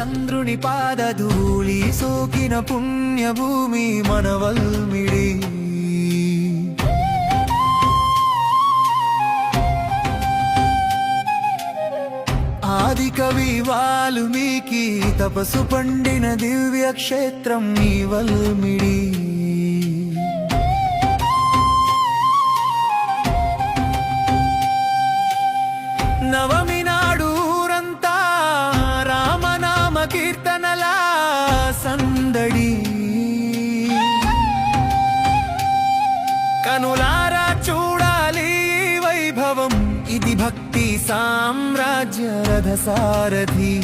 రామచంద్రుని పాదధూళి సోకిన పుణ్యభూమి మన వల్మిడి. ఆది కవి వాల్మీకి తపస్సు పండిన దివ్య క్షేత్రం ఈ వల్మిడి. నవమి నాడు ఊరంతా రామనామ కీర్తనలా సందడి. కనులారా చూడాలి వైభవం, ఇది భక్తి సామ్రాజ్య రథసారథి.